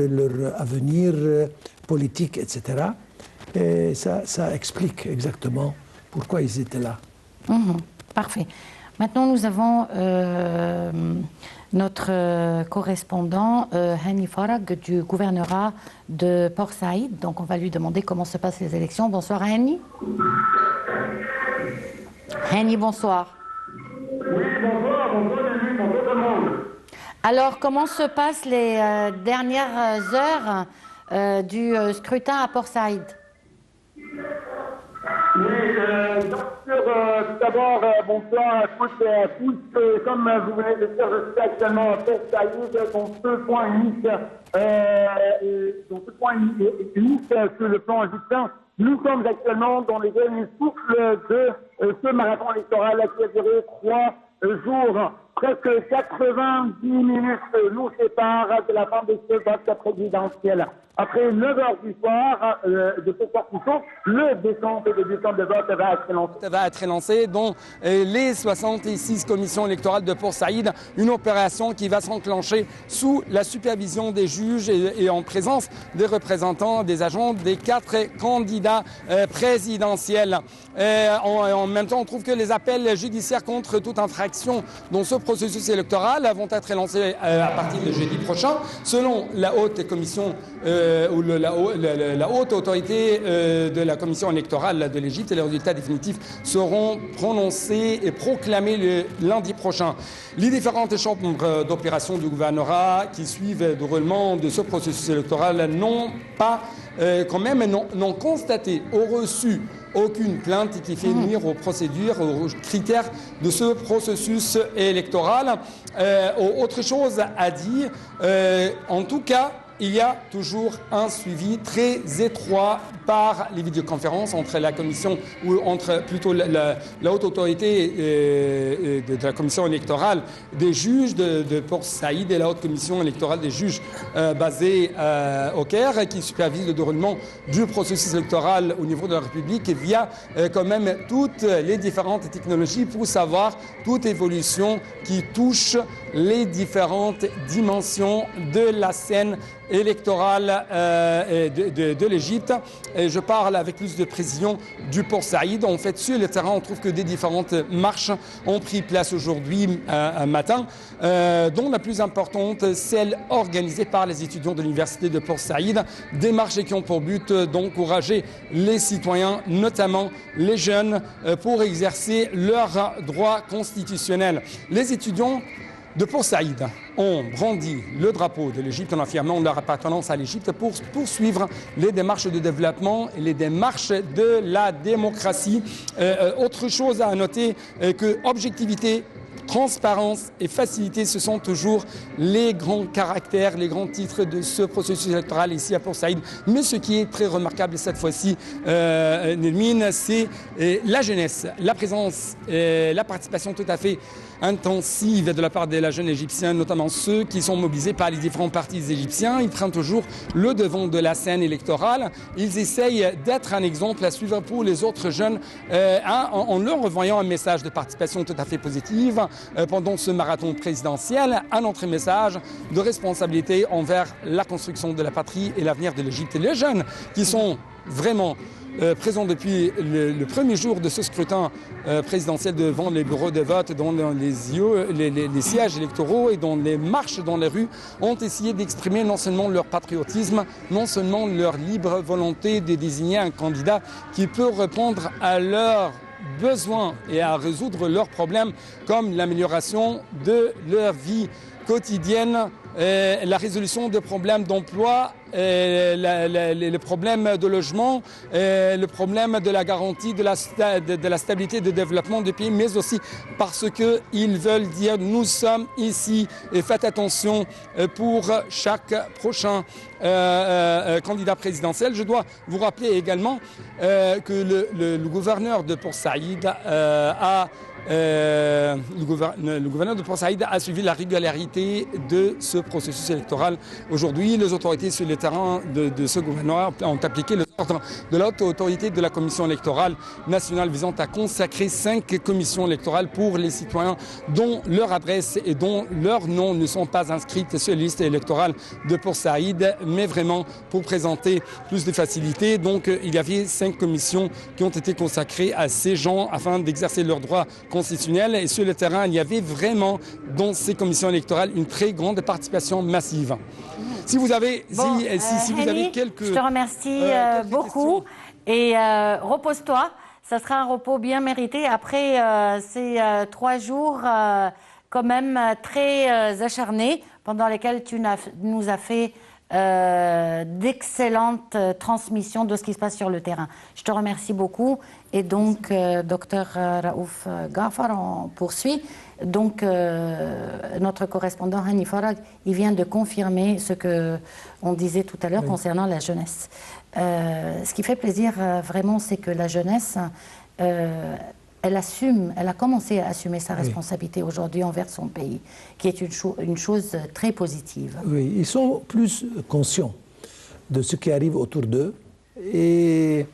leur avenir politique, etc. Et ça explique exactement pourquoi ils étaient là. Parfait. Maintenant, nous avons notre correspondant Hani Farag du gouvernorat de Port Saïd. Donc, on va lui demander comment se passent les élections. Bonsoir, Hani. Hani, bonsoir. Oui, bonsoir tout le monde. Alors, comment se passent les dernières heures du scrutin à Port Saïd? Oui, tout d'abord, bonsoir à toutes et à tous. Comme vous venez de dire, je suis actuellement à Port Saïd, dont ce point unique sur le plan égyptien. Nous sommes actuellement dans les derniers souffles de ce marathon électoral qui a duré 3 jours. Presque 90 minutes nous séparent de la fin de ce vote présidentiel. Après 9 heures du soir, de ce soir plutôt, le décompte de vote va être lancé dans les 66 commissions électorales de Port Saïd, une opération qui va s'enclencher sous la supervision des juges et en présence des représentants, des agents des 4 candidats présidentiels. En même temps, on trouve que les appels judiciaires contre toute infraction dans ce processus électoral vont être lancés à partir de jeudi prochain, selon la haute commission ou la haute autorité de la commission électorale de l'Égypte. Les résultats définitifs seront prononcés et proclamés le lundi prochain. Les différentes chambres d'opération du gouvernorat qui suivent le déroulement de ce processus électoral n'ont constaté ou reçu aucune plainte qui fait nuire aux procédures, aux critères de ce processus électoral. Autre chose à dire, en tout cas, il y a toujours un suivi très étroit par les vidéoconférences entre la commission ou entre plutôt la haute autorité de la commission électorale des juges de Port Saïd et la haute commission électorale des juges basée au Caire qui supervise le déroulement du processus électoral au niveau de la République via quand même toutes les différentes technologies pour savoir toute évolution qui touche les différentes dimensions de la scène électorale de l'Égypte. Je parle avec plus de précision du Port Saïd. En fait, sur le terrain, on trouve que des différentes marches ont pris place aujourd'hui matin, dont la plus importante, celle organisée par les étudiants de l'université de Port Saïd. Des marches qui ont pour but d'encourager les citoyens, notamment les jeunes, pour exercer leurs droits constitutionnels. Les étudiants de Port Saïd ont brandi le drapeau de l'Égypte en affirmant leur appartenance à l'Égypte pour poursuivre les démarches de développement et les démarches de la démocratie. Autre chose à noter, que objectivité, transparence et facilité, ce sont toujours les grands caractères, les grands titres de ce processus électoral ici à Port Saïd. Mais ce qui est très remarquable cette fois-ci, Nelmine, c'est la jeunesse, la présence, la participation tout à fait intensive de la part de la jeune égyptienne, notamment ceux qui sont mobilisés par les différents partis égyptiens. Ils prennent toujours le devant de la scène électorale. Ils essayent d'être un exemple à suivre pour les autres jeunes en leur envoyant un message de participation tout à fait positive pendant ce marathon présidentiel, un autre message de responsabilité envers la construction de la patrie et l'avenir de l'Égypte. Et les jeunes qui sont vraiment présents depuis le premier jour de ce scrutin présidentiel devant les bureaux de vote, dans les sièges électoraux et dans les marches dans les rues, ont essayé d'exprimer non seulement leur patriotisme, non seulement leur libre volonté de désigner un candidat qui peut répondre à leurs besoins et à résoudre leurs problèmes, comme l'amélioration de leur vie quotidienne, la résolution des problèmes d'emploi, les problèmes de logement, le problème de la garantie de la stabilité et de développement du pays, mais aussi parce qu'ils veulent dire nous sommes ici et faites attention pour chaque prochain candidat présidentiel. Je dois vous rappeler également que le gouverneur de Port Saïd a le gouverneur de Port Saïd a suivi la régularité de ce processus électoral. Aujourd'hui, les autorités sur le terrain de ce gouvernement ont appliqué le ordre de la haute autorité de la commission électorale nationale visant à consacrer 5 commissions électorales pour les citoyens dont leur adresse et dont leurs noms ne sont pas inscrites sur les listes électorales de Port Saïd, mais vraiment pour présenter plus de facilité. Donc, il y avait 5 commissions qui ont été consacrées à ces gens afin d'exercer leurs droits constitutionnels. Et sur le terrain, il y avait vraiment dans ces commissions électorales une très grande participation massive. Si vous avez, si vous avez quelques... Je te remercie beaucoup et repose-toi. Ça sera un repos bien mérité après ces 3 jours quand même très acharnés pendant lesquels tu nous as fait d'excellentes transmissions de ce qui se passe sur le terrain. Je te remercie beaucoup. Et donc, docteur Raouf Ghafar, on poursuit. Donc, notre correspondant Hani Farag, il vient de confirmer ce qu'on disait tout à l'heure concernant la jeunesse. Ce qui fait plaisir vraiment, c'est que la jeunesse, elle a commencé à assumer sa responsabilité aujourd'hui envers son pays, qui est une chose très positive. Oui, ils sont plus conscients de ce qui arrive autour d'eux et